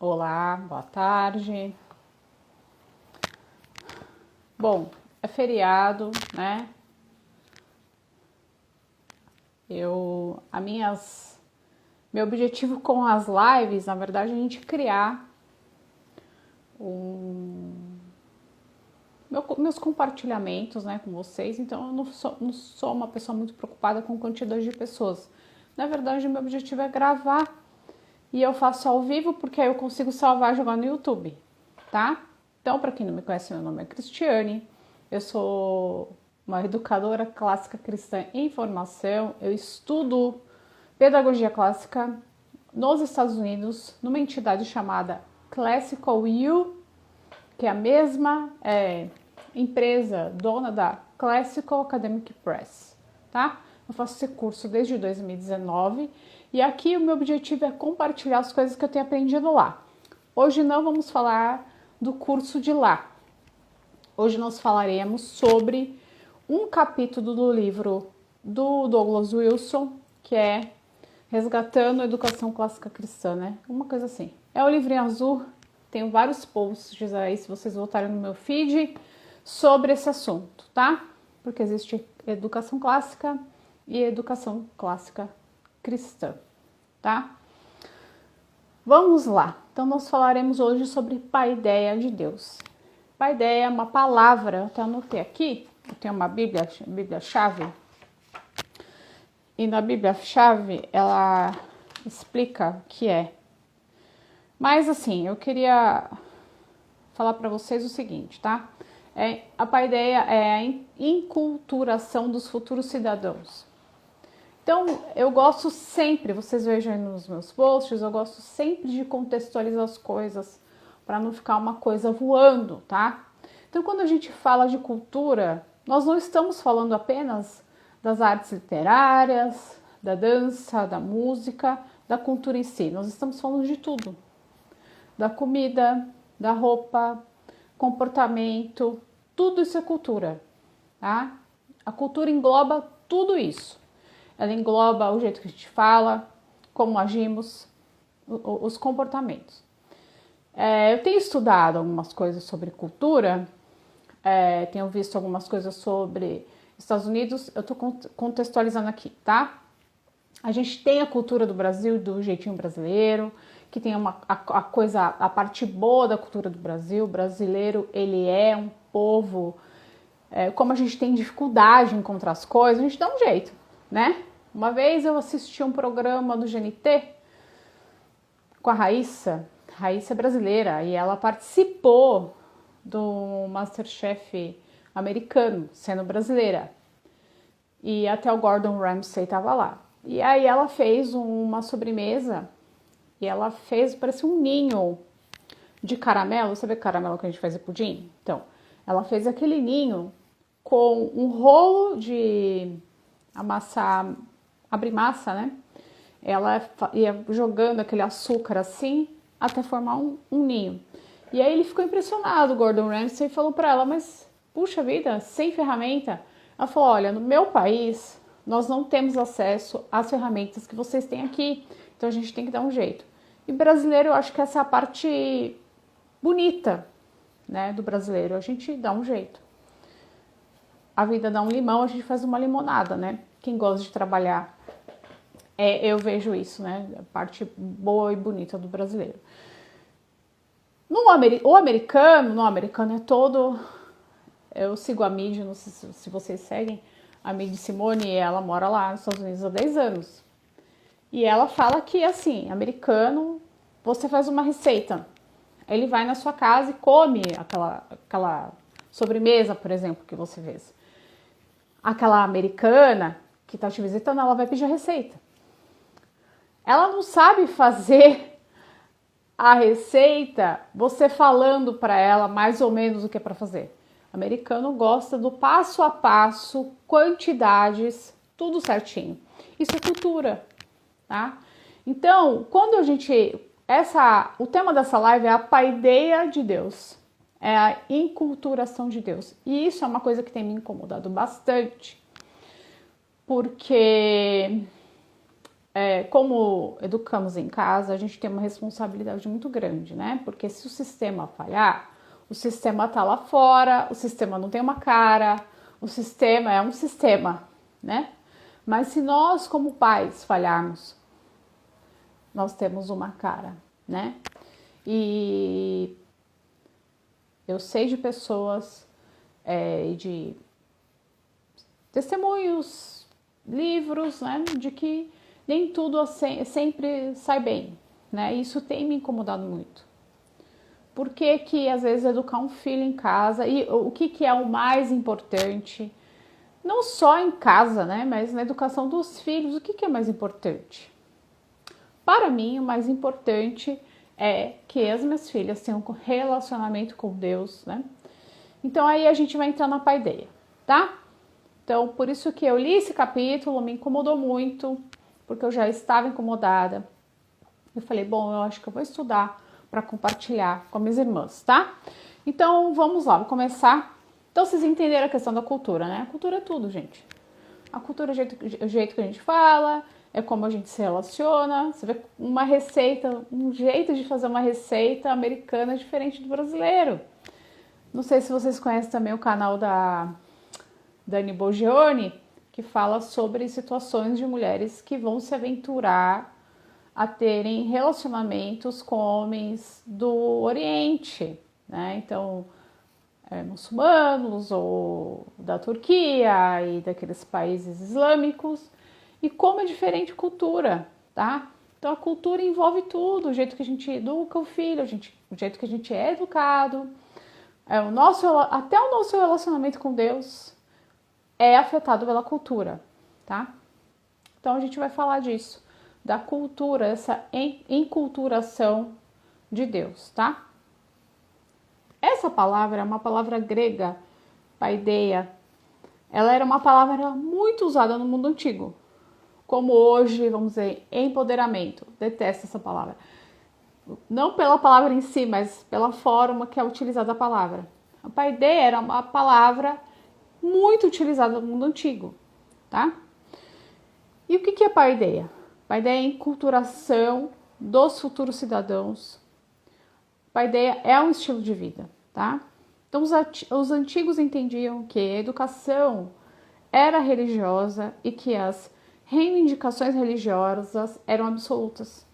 Olá, boa tarde. Bom, é feriado, né? A meu objetivo com as lives, na verdade, é a gente criar meus compartilhamentos, né, com vocês. Então, eu não sou uma pessoa muito preocupada com quantidade de pessoas. Na verdade, meu objetivo é gravar e eu faço ao vivo porque aí eu consigo salvar e jogar no YouTube, tá? Então, para quem não me conhece, meu nome é Cristiane. Eu sou uma educadora clássica cristã em formação. Eu estudo pedagogia clássica nos Estados Unidos, numa entidade chamada Classical U, que é a mesma empresa dona da Classical Academic Press, tá? Eu faço esse curso desde 2019 e aqui o meu objetivo é compartilhar as coisas que eu tenho aprendido lá. Hoje não vamos falar do curso de lá. Hoje nós falaremos sobre um capítulo do livro do Douglas Wilson, que é Resgatando a Educação Clássica Cristã, né? Uma coisa assim. É o livrinho azul, tenho vários posts aí, se vocês voltarem no meu feed, sobre esse assunto, tá? Porque existe educação clássica e educação clássica cristã, tá? Vamos lá. Então nós falaremos hoje sobre paideia de Deus. Paideia é uma palavra, eu até anotei aqui, eu tenho uma Bíblia-chave, e na Bíblia-chave ela explica o que é. Mas assim, eu queria falar para vocês o seguinte, tá? A paideia é a inculturação dos futuros cidadãos. Então, eu gosto sempre, vocês vejam aí nos meus posts, eu gosto sempre de contextualizar as coisas para não ficar uma coisa voando, tá? Então, quando a gente fala de cultura, nós não estamos falando apenas das artes literárias, da dança, da música, da cultura em si. Nós estamos falando de tudo. Da comida, da roupa, comportamento, tudo isso é cultura, tá? A cultura engloba tudo isso. Ela engloba o jeito que a gente fala, como agimos, os comportamentos. Eu tenho estudado algumas coisas sobre cultura, tenho visto algumas coisas sobre Estados Unidos, eu estou contextualizando aqui, tá? A gente tem a cultura do Brasil, do jeitinho brasileiro, que tem a parte boa da cultura do Brasil. O brasileiro, ele é um povo, como a gente tem dificuldade em encontrar as coisas, a gente dá um jeito, né? Uma vez eu assisti um programa do GNT com a Raíssa é brasileira, e ela participou do MasterChef americano, sendo brasileira. E até o Gordon Ramsay estava lá. E aí ela fez uma sobremesa, e ela fez, parece um ninho de caramelo. Sabe caramelo que a gente faz em pudim? Então, ela fez aquele ninho com um rolo de amassar, abrir massa, né? Ela ia jogando aquele açúcar assim até formar um ninho. E aí ele ficou impressionado, o Gordon Ramsay, e falou para ela, mas puxa vida, sem ferramenta? Ela falou, olha, no meu país nós não temos acesso às ferramentas que vocês têm aqui, então a gente tem que dar um jeito. E brasileiro, eu acho que essa é a parte bonita, né, do brasileiro, a gente dá um jeito. A vida dá um limão, a gente faz uma limonada, né? Quem gosta de trabalhar, eu vejo isso, né? A parte boa e bonita do brasileiro. O americano é todo... Eu sigo a Midi, não sei se vocês seguem, a Midi Simone, ela mora lá nos Estados Unidos há 10 anos. E ela fala que, assim, americano, você faz uma receita, ele vai na sua casa e come aquela sobremesa, por exemplo, que você fez. Aquela americana que está te visitando, ela vai pedir a receita. Ela não sabe fazer a receita você falando para ela mais ou menos o que é para fazer. O americano gosta do passo a passo, quantidades, tudo certinho. Isso é cultura, tá? Então, quando a gente... o tema dessa live é a paideia de Deus. É a inculturação de Deus. E isso é uma coisa que tem me incomodado bastante. Porque como educamos em casa, a gente tem uma responsabilidade muito grande, né? Porque se o sistema falhar, o sistema tá lá fora, o sistema não tem uma cara, o sistema é um sistema, né? Mas se nós, como pais, falharmos, nós temos uma cara, né? E eu sei de pessoas, de testemunhos, livros, né? De que nem tudo sempre sai bem, né? Isso tem me incomodado muito. Por que que às vezes educar um filho em casa, e o que é o mais importante, não só em casa, né? Mas na educação dos filhos, o que é mais importante? Para mim, o mais importante é que as minhas filhas tenham um relacionamento com Deus, né? Então aí a gente vai entrar na paideia, tá? Então, por isso que eu li esse capítulo, me incomodou muito, porque eu já estava incomodada. Eu falei, bom, eu acho que eu vou estudar para compartilhar com minhas irmãs, tá? Então, vamos lá, vou começar. Então, vocês entenderam a questão da cultura, né? A cultura é tudo, gente. A cultura é o jeito que a gente fala, é como a gente se relaciona. Você vê uma receita, um jeito de fazer uma receita americana diferente do brasileiro. Não sei se vocês conhecem também o canal da Dani Bogione, que fala sobre situações de mulheres que vão se aventurar a terem relacionamentos com homens do Oriente, né? Então, muçulmanos ou da Turquia e daqueles países islâmicos, e como é diferente a cultura, tá? Então a cultura envolve tudo, o jeito que a gente educa o filho, o jeito que a gente é educado, até o nosso relacionamento com Deus é afetado pela cultura, tá? Então a gente vai falar disso, da cultura, essa enculturação de Deus, tá? Essa palavra é uma palavra grega, paideia. Ela era uma palavra muito usada no mundo antigo. Como hoje, vamos dizer, empoderamento. Detesto essa palavra. Não pela palavra em si, mas pela forma que é utilizada a palavra. A paideia era uma palavra muito utilizada no mundo antigo, tá? E o que é paideia? Paideia é a enculturação dos futuros cidadãos. Paideia é um estilo de vida, tá? Então, os antigos entendiam que a educação era religiosa e que as reivindicações religiosas eram absolutas.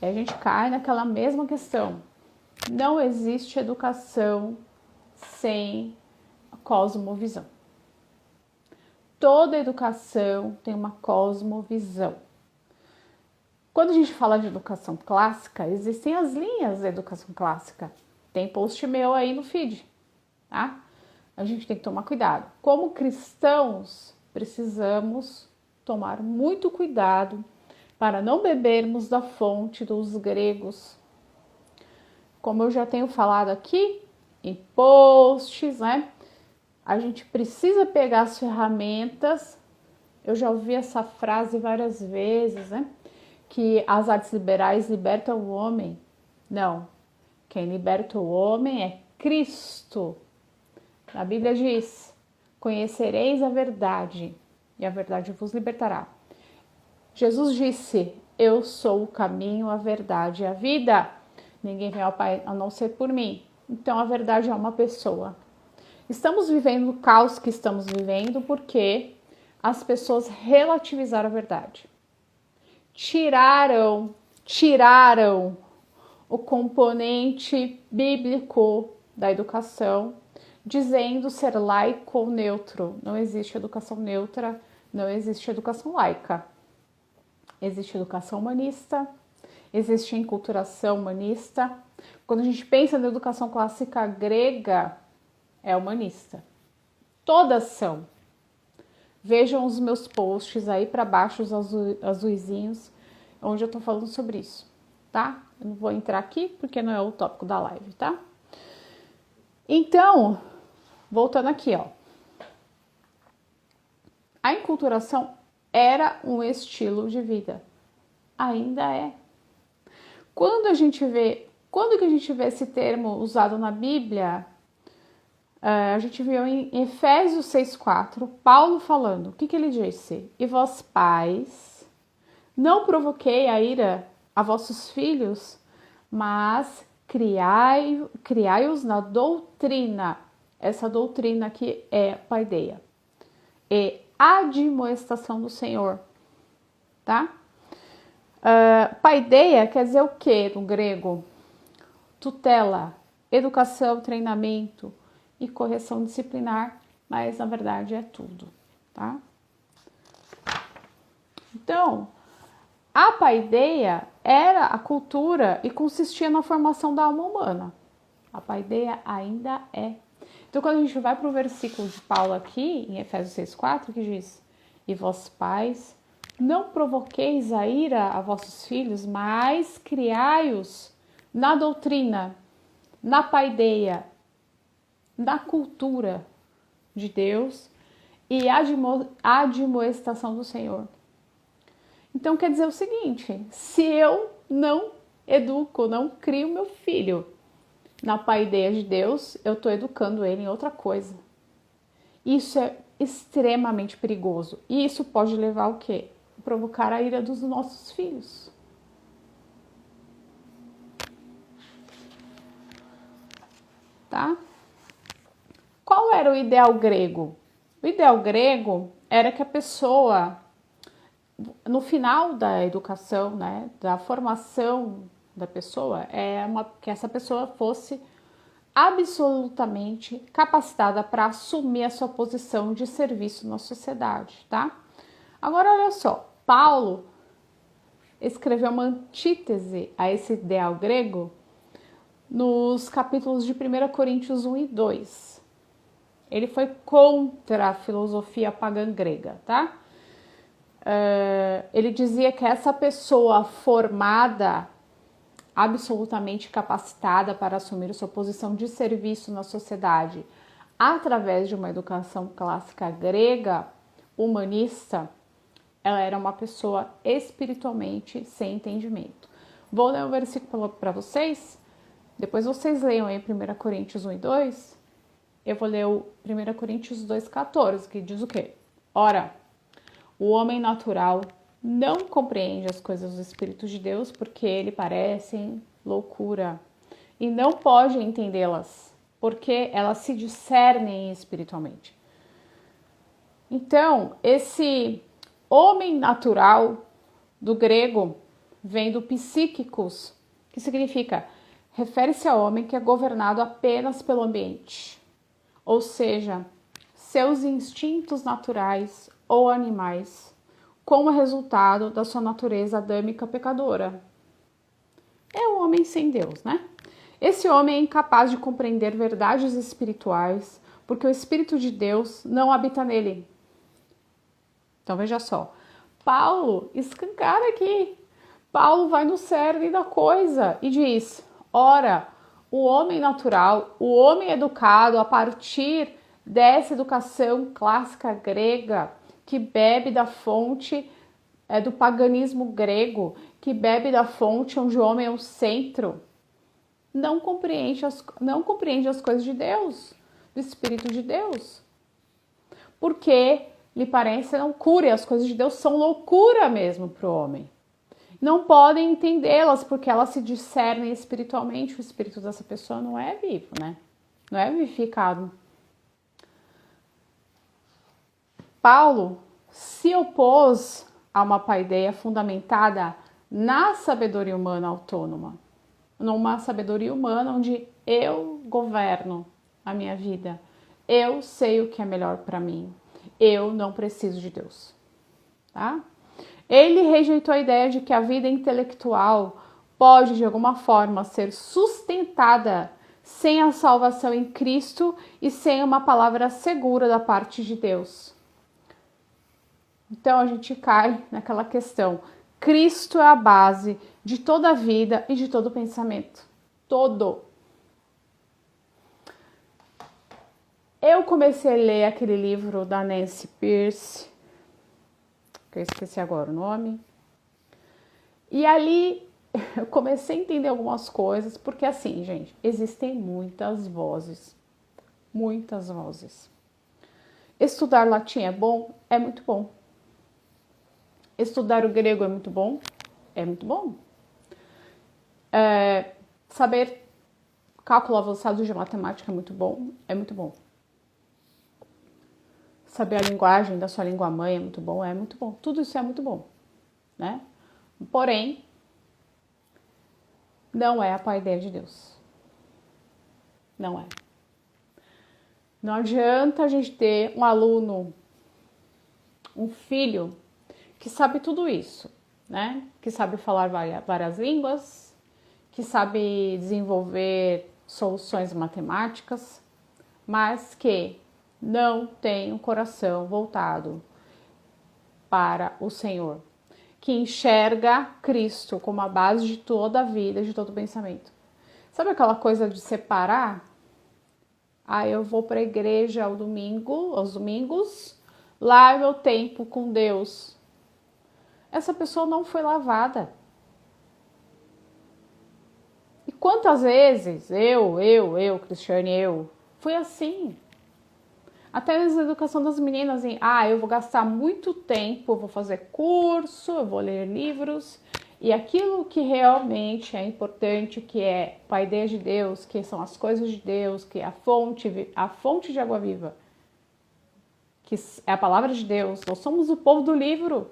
E a gente cai naquela mesma questão. Não existe educação sem a cosmovisão. Toda educação tem uma cosmovisão. Quando a gente fala de educação clássica, existem as linhas da educação clássica. Tem post meu aí no feed, tá? A gente tem que tomar cuidado. Como cristãos, precisamos tomar muito cuidado para não bebermos da fonte dos gregos. Como eu já tenho falado aqui em posts, né? A gente precisa pegar as ferramentas. Eu já ouvi essa frase várias vezes, né? Que as artes liberais libertam o homem. Não. Quem liberta o homem é Cristo. A Bíblia diz: conhecereis a verdade, e a verdade vos libertará. Jesus disse: eu sou o caminho, a verdade e a vida. Ninguém vem ao Pai a não ser por mim. Então a verdade é uma pessoa. Estamos vivendo o caos que estamos vivendo porque as pessoas relativizaram a verdade. Tiraram o componente bíblico da educação, dizendo ser laico ou neutro. Não existe educação neutra, não existe educação laica. Existe educação humanista, existe enculturação humanista. Quando a gente pensa na educação clássica grega, é humanista. Todas são. Vejam os meus posts aí para baixo, os azuizinhos, onde eu tô falando sobre isso, tá? Eu não vou entrar aqui porque não é o tópico da live, tá? Então, voltando aqui, ó. A enculturação era um estilo de vida. Ainda é. Quando que a gente vê esse termo usado na Bíblia, a gente viu em Efésios 6,4, Paulo falando, o que ele disse? E vós pais, Não provoquei a ira a vossos filhos, mas criai-os na doutrina. Essa doutrina aqui é paideia. E admoestação do Senhor, tá? Paideia quer dizer o que no grego? Tutela, educação, treinamento e correção disciplinar, mas na verdade é tudo, tá? Então, a paideia era a cultura e consistia na formação da alma humana. A paideia ainda é. Então, quando a gente vai para o versículo de Paulo aqui, em Efésios 6,4, que diz: E vós, pais, não provoqueis a ira a vossos filhos, mas criai-os na doutrina, na paideia, na cultura de Deus e admoestação do Senhor. Então quer dizer o seguinte: se eu não educo, não crio meu filho na paideia de Deus, eu estou educando ele em outra coisa. Isso é extremamente perigoso. E isso pode levar ao quê? Provocar a ira dos nossos filhos. Tá? Qual era o ideal grego? O ideal grego era que a pessoa, no final da educação, né, da formação da pessoa, que essa pessoa fosse absolutamente capacitada para assumir a sua posição de serviço na sociedade, tá? Agora, olha só, Paulo escreveu uma antítese a esse ideal grego nos capítulos de 1 Coríntios 1 e 2. Ele foi contra a filosofia pagã grega, tá? Ele dizia que essa pessoa formada, absolutamente capacitada para assumir sua posição de serviço na sociedade através de uma educação clássica grega, humanista, ela era uma pessoa espiritualmente sem entendimento. Vou ler um versículo para vocês, depois vocês leiam aí 1 Coríntios 1 e 2. Eu vou ler o 1 Coríntios 2,14, que diz o quê? Ora, o homem natural não compreende as coisas do Espírito de Deus porque lhe parecem loucura e não pode entendê-las porque elas se discernem espiritualmente. Então, esse homem natural do grego vem do psíquicos, que significa, refere-se ao homem que é governado apenas pelo ambiente, ou seja, seus instintos naturais ou animais, como resultado da sua natureza adâmica pecadora. É o homem sem Deus, né? Esse homem é incapaz de compreender verdades espirituais, porque o Espírito de Deus não habita nele. Então veja só, Paulo escancara aqui. Paulo vai no cerne da coisa e diz: ora, o homem natural, o homem educado a partir dessa educação clássica grega, que bebe da fonte do paganismo grego, que bebe da fonte onde o homem é o centro, não compreende as coisas de Deus, do Espírito de Deus. Porque lhe parece loucura, e as coisas de Deus são loucura mesmo para o homem. Não podem entendê-las porque elas se discernem espiritualmente. O espírito dessa pessoa não é vivo, né? Não é vivificado. Paulo se opôs a uma paideia fundamentada na sabedoria humana autônoma, numa sabedoria humana onde eu governo a minha vida, eu sei o que é melhor para mim, eu não preciso de Deus, tá? Ele rejeitou a ideia de que a vida intelectual pode de alguma forma ser sustentada sem a salvação em Cristo e sem uma palavra segura da parte de Deus. Então a gente cai naquela questão: Cristo é a base de toda a vida e de todo pensamento. Todo. Eu comecei a ler aquele livro da Nancy Pierce, que eu esqueci agora o nome, e ali eu comecei a entender algumas coisas, porque assim, gente, existem muitas vozes. Muitas vozes. Estudar latim é bom? É muito bom. Estudar o grego é muito bom? É muito bom. Saber cálculo avançado de matemática é muito bom? É muito bom. Saber a linguagem da sua língua mãe é muito bom? É muito bom. Tudo isso é muito bom, né? Porém, não é a paideia de Deus. Não é. Não adianta a gente ter um aluno, um filho, que sabe tudo isso, né? Que sabe falar várias línguas, que sabe desenvolver soluções matemáticas, mas que não tem um coração voltado para o Senhor, que enxerga Cristo como a base de toda a vida, de todo pensamento. Sabe aquela coisa de separar? Eu vou para a igreja aos domingos, lá é meu tempo com Deus. Essa pessoa não foi lavada. E quantas vezes Cristiane, fui assim. Até mesmo na educação das meninas, eu vou gastar muito tempo, eu vou fazer curso, eu vou ler livros, e aquilo que realmente é importante, que é a paideia de Deus, que são as coisas de Deus, que é a fonte de água viva, que é a palavra de Deus. Nós somos o povo do livro.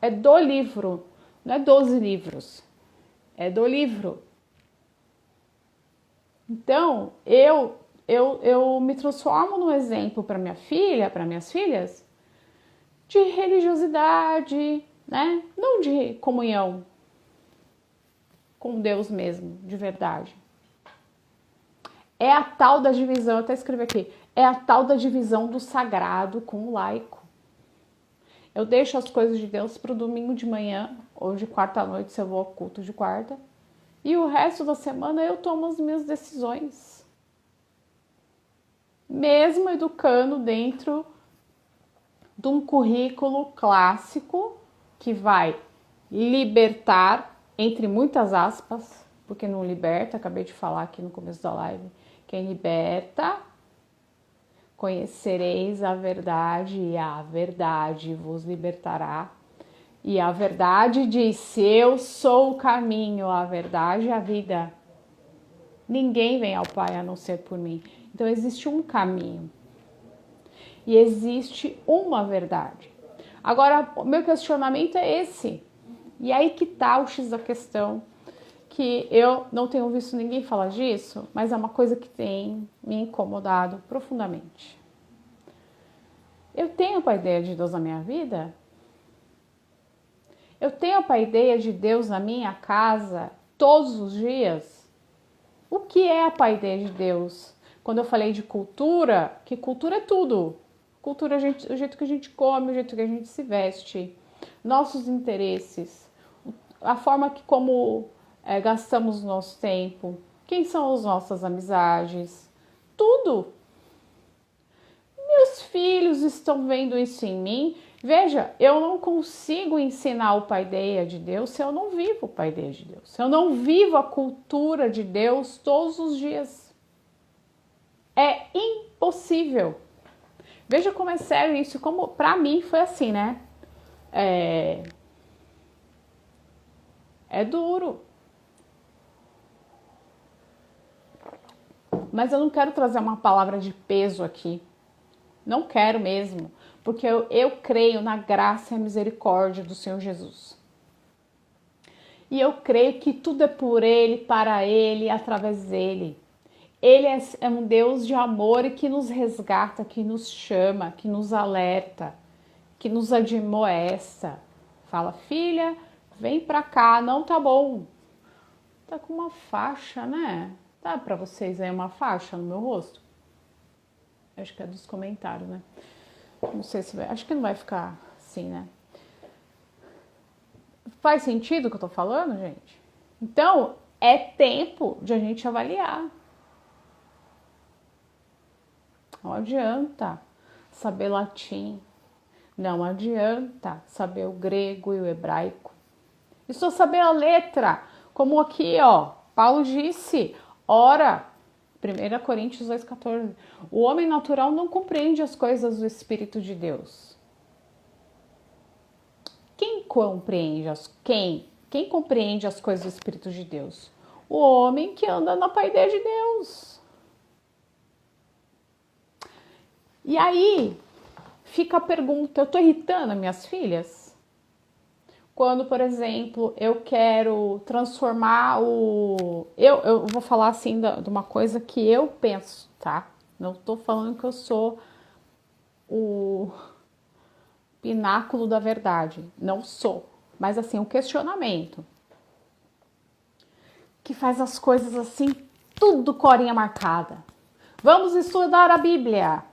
É do livro, não é 12 livros. É do livro. Então, eu me transformo num exemplo para minha filha, para minhas filhas, de religiosidade, né? Não de comunhão com Deus mesmo, de verdade. É a tal da divisão, eu até escrevi aqui, é a tal da divisão do sagrado com o laico. Eu deixo as coisas de Deus para o domingo de manhã, ou de quarta à noite, se eu vou ao culto de quarta, e o resto da semana eu tomo as minhas decisões. Mesmo educando dentro de um currículo clássico que vai libertar, entre muitas aspas, porque não liberta, acabei de falar aqui no começo da live, quem liberta, conhecereis a verdade e a verdade vos libertará. E a verdade diz, eu sou o caminho, a verdade e a vida. Ninguém vem ao Pai a não ser por mim. Então existe um caminho. E existe uma verdade. Agora, o meu questionamento é esse. E aí que tá o X da questão, que eu não tenho visto ninguém falar disso, mas é uma coisa que tem me incomodado profundamente. Eu tenho a paideia de Deus na minha vida? Eu tenho a paideia de Deus na minha casa todos os dias? O que é a paideia de Deus? Quando eu falei de cultura, que cultura é tudo. Cultura é o jeito que a gente come, o jeito que a gente se veste, nossos interesses, a forma que como gastamos o nosso tempo, quem são as nossas amizades, tudo. Meus filhos estão vendo isso em mim. Veja, eu não consigo ensinar o paideia de Deus se eu não vivo o paideia de Deus. Se eu não vivo a cultura de Deus todos os dias. É impossível. Veja como é sério isso, como pra mim foi assim, né? É duro. Mas eu não quero trazer uma palavra de peso aqui. Não quero mesmo, porque eu creio na graça e misericórdia do Senhor Jesus. E eu creio que tudo é por Ele, para Ele, através dEle. Ele é um Deus de amor e que nos resgata, que nos chama, que nos alerta, que nos admoesta. Fala, filha, vem pra cá, não tá bom. Tá com uma faixa, né? Dá pra vocês aí uma faixa no meu rosto? Acho que é dos comentários, né? Não sei se vai. Acho que não vai ficar assim, né? Faz sentido o que eu tô falando, gente? Então, é tempo de a gente avaliar. Não adianta saber latim. Não adianta saber o grego e o hebraico. E só saber a letra. Como aqui, ó, Paulo disse, ora, 1 Coríntios 2,14. O homem natural não compreende as coisas do Espírito de Deus. Quem compreende as coisas do Espírito de Deus? O homem que anda na paideia de Deus. E aí fica a pergunta, eu estou irritando as minhas filhas? Quando, por exemplo, eu quero transformar eu vou falar assim de uma coisa que eu penso, tá? Não estou falando que eu sou o pináculo da verdade. Não sou. Mas assim, um questionamento. Que faz as coisas assim, tudo corinha marcada. Vamos estudar a Bíblia.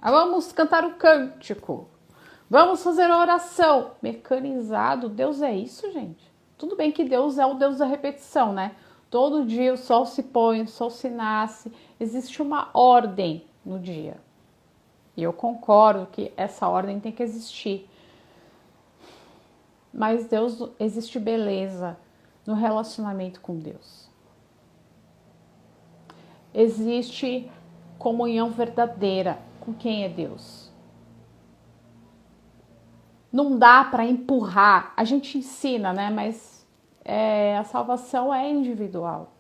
Vamos cantar o cântico. Vamos fazer a oração. Mecanizado, Deus é isso, gente? Tudo bem que Deus é o Deus da repetição, né? Todo dia o sol se põe, o sol se nasce. Existe uma ordem no dia. E eu concordo que essa ordem tem que existir. Mas Deus, existe beleza no relacionamento com Deus. Existe comunhão verdadeira com quem é Deus. Não dá para empurrar. A gente ensina, né? Mas a salvação é individual.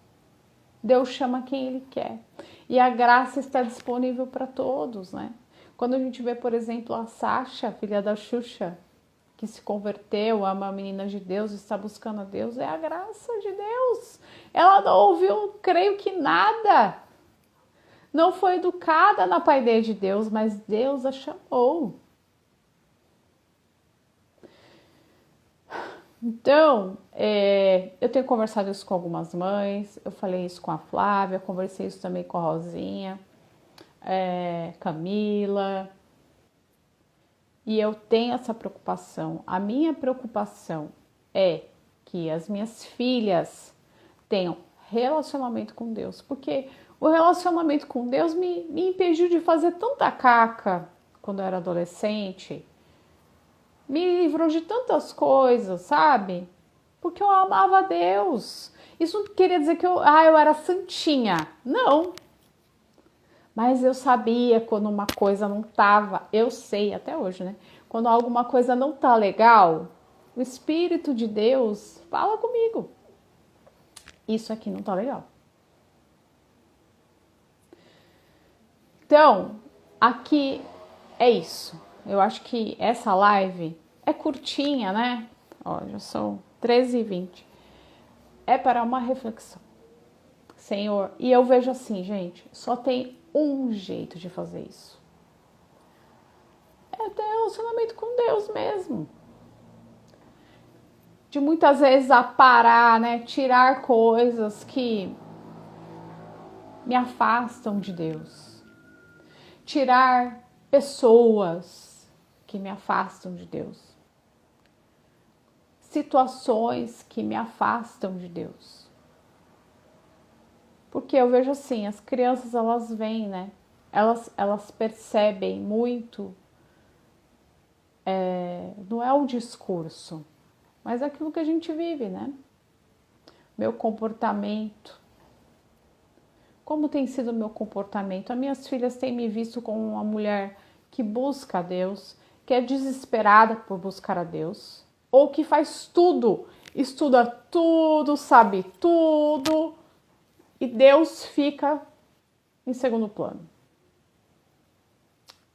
Deus chama quem Ele quer. E a graça está disponível para todos, né? Quando a gente vê, por exemplo, a Sasha, filha da Xuxa, que se converteu, ama a menina de Deus, está buscando a Deus, é a graça de Deus. Ela não ouviu, creio que nada. Não foi educada na paideia de Deus, mas Deus a chamou. Então, eu tenho conversado isso com algumas mães, eu falei isso com a Flávia, conversei isso também com a Rosinha, Camila, e eu tenho essa preocupação. A minha preocupação é que as minhas filhas tenham relacionamento com Deus, porque o relacionamento com Deus me impediu de fazer tanta caca quando eu era adolescente, me livrou de tantas coisas, sabe? Porque eu amava Deus. Isso não queria dizer que eu era santinha. Não. Mas eu sabia quando uma coisa não tava, eu sei até hoje, né? Quando alguma coisa não tá legal, o Espírito de Deus fala comigo. Isso aqui não tá legal. Então, aqui é isso. Eu acho que essa live é curtinha, né? Ó, já são 13h20. É para uma reflexão. Senhor, e eu vejo assim, gente, só tem um jeito de fazer isso. É ter relacionamento com Deus mesmo. De muitas vezes aparar, né? Tirar coisas que me afastam de Deus. Tirar pessoas que me afastam de Deus. Situações que me afastam de Deus. Porque eu vejo assim, as crianças elas vêm, né? Elas percebem muito, não é o discurso, mas é aquilo que a gente vive, né? Meu comportamento. Como tem sido o meu comportamento? As minhas filhas têm me visto como uma mulher que busca a Deus, que é desesperada por buscar a Deus, ou que faz tudo, estuda tudo, sabe tudo, e Deus fica em segundo plano.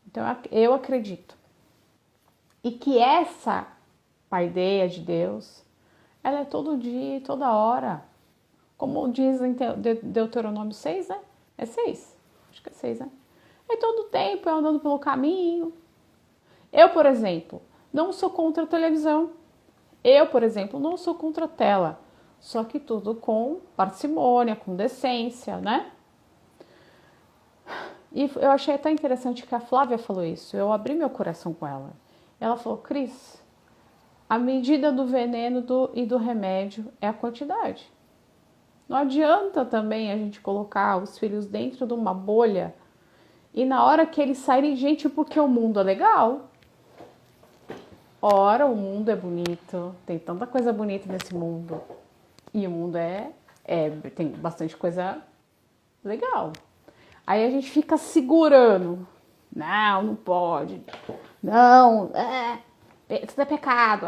Então eu acredito. E que essa paideia de Deus, ela é todo dia e toda hora. Como diz em Deuteronômio 6, né? É 6? Acho que é 6, né? É todo tempo, eu andando pelo caminho. Eu, por exemplo, não sou contra a televisão. Eu, por exemplo, não sou contra a tela. Só que tudo com parcimônia, com decência, né? E eu achei até interessante que a Flávia falou isso. Eu abri meu coração com ela. Ela falou, Cris, a medida do veneno e do remédio é a quantidade. Não adianta também a gente colocar os filhos dentro de uma bolha e na hora que eles saírem, gente, porque o mundo é legal. Ora, o mundo é bonito, tem tanta coisa bonita nesse mundo. E o mundo tem bastante coisa legal. Aí a gente fica segurando. Não pode. Não, isso é pecado.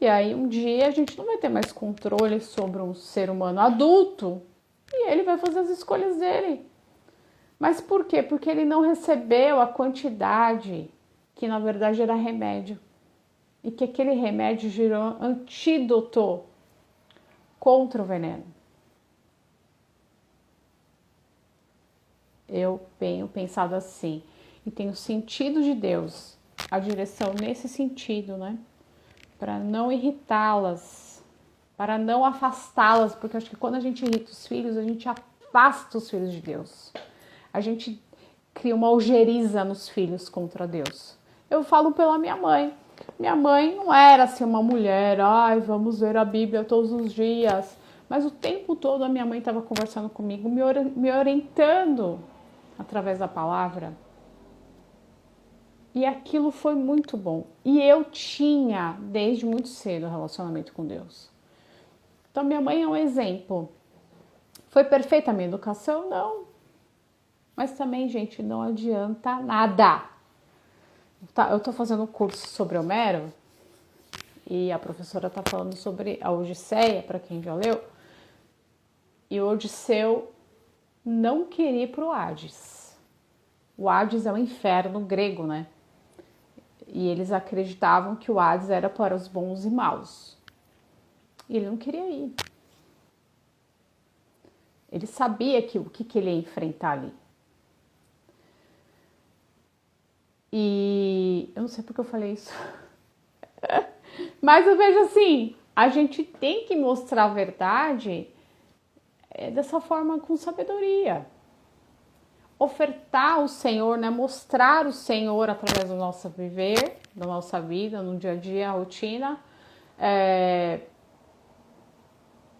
E aí um dia a gente não vai ter mais controle sobre um ser humano adulto e ele vai fazer as escolhas dele. Mas por quê? Porque ele não recebeu a quantidade que na verdade era remédio. E que aquele remédio gerou antídoto contra o veneno. Eu tenho pensado assim e tenho sentido de Deus, a direção nesse sentido, né? Para não irritá-las, para não afastá-las, porque eu acho que quando a gente irrita os filhos, a gente afasta os filhos de Deus. A gente cria uma ojeriza nos filhos contra Deus. Eu falo pela minha mãe. Minha mãe não era assim uma mulher, ai, vamos ver a Bíblia todos os dias. Mas o tempo todo a minha mãe estava conversando comigo, me orientando através da palavra. E aquilo foi muito bom. E eu tinha, desde muito cedo, relacionamento com Deus. Então, minha mãe é um exemplo. Foi perfeita a minha educação? Não. Mas também, gente, não adianta nada. Eu tô fazendo um curso sobre Homero e a professora tá falando sobre a Odisseia, para quem já leu. E o Odisseu não queria ir pro Hades. O Hades é o inferno grego, né? E eles acreditavam que o Hades era para os bons e maus. E ele não queria ir. Ele sabia o que ele ia enfrentar ali. E eu não sei porque eu falei isso. Mas eu vejo assim, a gente tem que mostrar a verdade dessa forma com sabedoria. Ofertar o Senhor, né? Mostrar o Senhor através do nosso viver, da nossa vida, no dia a dia, a rotina.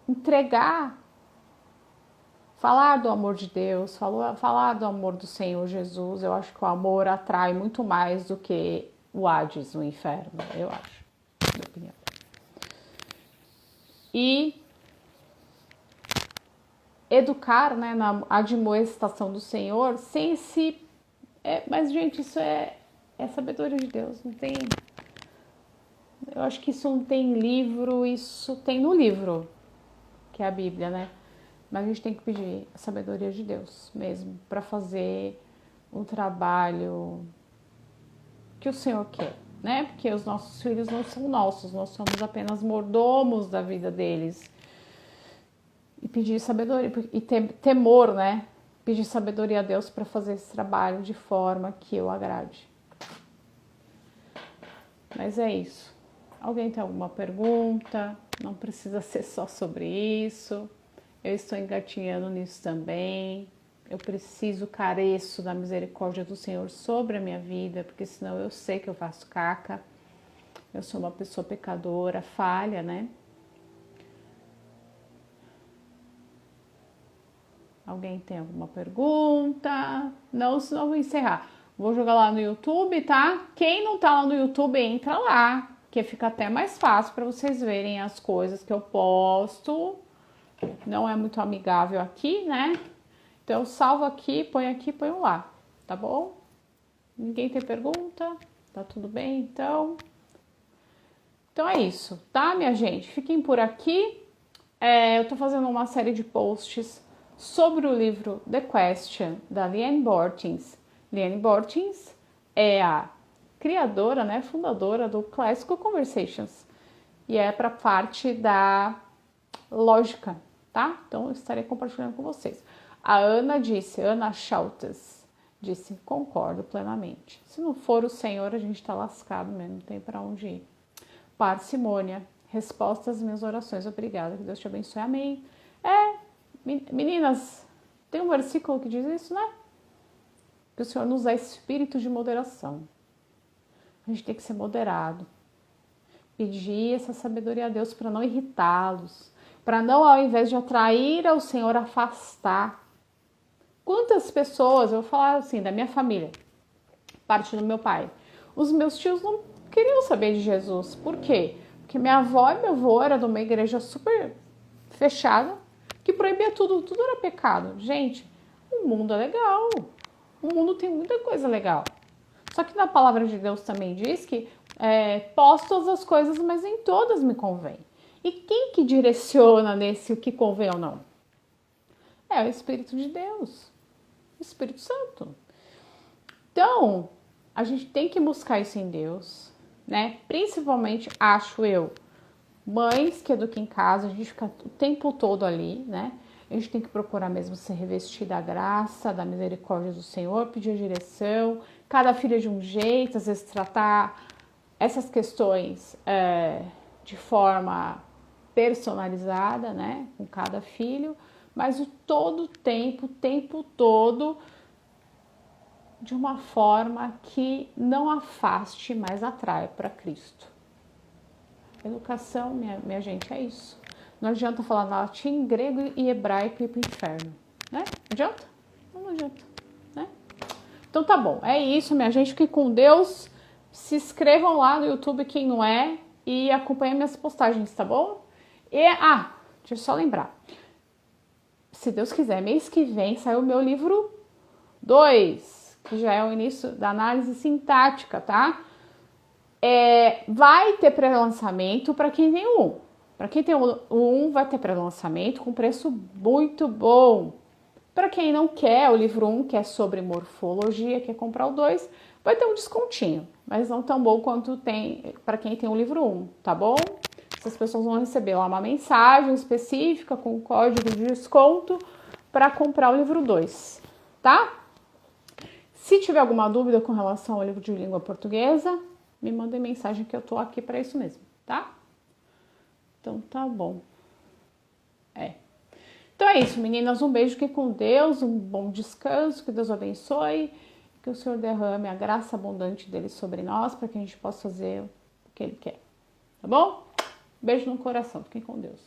Entregar, falar do amor de Deus, falar do amor do Senhor Jesus. Eu acho que o amor atrai muito mais do que o Hades, o inferno, eu acho, na minha opinião. E educar, né, na admoestação do Senhor, sem esse... mas, gente, isso é sabedoria de Deus, não tem... Eu acho que isso não tem livro, isso tem no livro, que é a Bíblia, né? Mas a gente tem que pedir a sabedoria de Deus mesmo, para fazer o trabalho que o Senhor quer, né? Porque os nossos filhos não são nossos, nós somos apenas mordomos da vida deles. E pedir sabedoria, e temor, né? Pedir sabedoria a Deus para fazer esse trabalho de forma que eu agrade. Mas é isso. Alguém tem alguma pergunta? Não precisa ser só sobre isso. Eu estou engatinhando nisso também. Eu careço da misericórdia do Senhor sobre a minha vida, porque senão eu sei que eu faço caca. Eu sou uma pessoa pecadora, falha, né? Alguém tem alguma pergunta? Não, senão eu vou encerrar. Vou jogar lá no YouTube, tá? Quem não tá lá no YouTube, entra lá, que fica até mais fácil para vocês verem as coisas que eu posto. Não é muito amigável aqui, né? Então eu salvo aqui, ponho lá, tá bom? Ninguém tem pergunta? Tá tudo bem, então? Então é isso, tá, minha gente? Fiquem por aqui. Eu tô fazendo uma série de posts sobre o livro The Question, da Liane Bortins. Liane Bortins é a criadora, né, fundadora do Classical Conversations. E é para parte da lógica, tá? Então eu estarei compartilhando com vocês. A Ana Schultes, disse, concordo plenamente. Se não for o Senhor, a gente tá lascado mesmo, não tem para onde ir. Parcimônia, resposta às minhas orações, obrigada, que Deus te abençoe, amém. Meninas, tem um versículo que diz isso, né? Que o Senhor nos dá espírito de moderação. A gente tem que ser moderado. Pedir essa sabedoria a Deus para não irritá-los. Para não, ao invés de atrair ao Senhor, afastar. Quantas pessoas, eu vou falar assim, da minha família, parte do meu pai. Os meus tios não queriam saber de Jesus. Por quê? Porque minha avó e meu avô eram de uma igreja super fechada, que proibia tudo era pecado. Gente, o mundo é legal. O mundo tem muita coisa legal. Só que na palavra de Deus também diz que posso todas as coisas, mas em todas me convém. E quem que direciona nesse o que convém ou não? É o Espírito de Deus, o Espírito Santo. Então, a gente tem que buscar isso em Deus, né? Principalmente, acho eu, mães que educam em casa, a gente fica o tempo todo ali, né? A gente tem que procurar mesmo ser revestir da graça, da misericórdia do Senhor, pedir a direção, cada filho é de um jeito, às vezes tratar essas questões de forma personalizada, né? Com cada filho, mas o tempo todo, de uma forma que não afaste, mas atrai para Cristo. Educação, minha gente, é isso. Não adianta falar latim, grego e hebraico e ir para o inferno, né? Adianta? Não adianta, né? Então tá bom, é isso, minha gente. Fiquem com Deus. Se inscrevam lá no YouTube, quem não é, e acompanhem minhas postagens, tá bom? Deixa eu só lembrar. Se Deus quiser, mês que vem sai o meu livro 2, que já é o início da análise sintática, tá? Vai ter pré-lançamento para quem tem o 1. Para quem tem o 1, vai ter pré-lançamento com preço muito bom. Para quem não quer o livro 1, que é sobre morfologia, quer comprar o 2, vai ter um descontinho, mas não tão bom quanto tem para quem tem o livro 1, tá bom? Essas pessoas vão receber lá uma mensagem específica com código de desconto para comprar o livro 2, tá? Se tiver alguma dúvida com relação ao livro de língua portuguesa, me mandem mensagem que eu tô aqui para isso mesmo, tá? Então tá bom. Então é isso, meninas. Um beijo, fiquem com Deus, um bom descanso, que Deus abençoe, que o Senhor derrame a graça abundante dele sobre nós, para que a gente possa fazer o que ele quer. Tá bom? Beijo no coração, fiquem com Deus.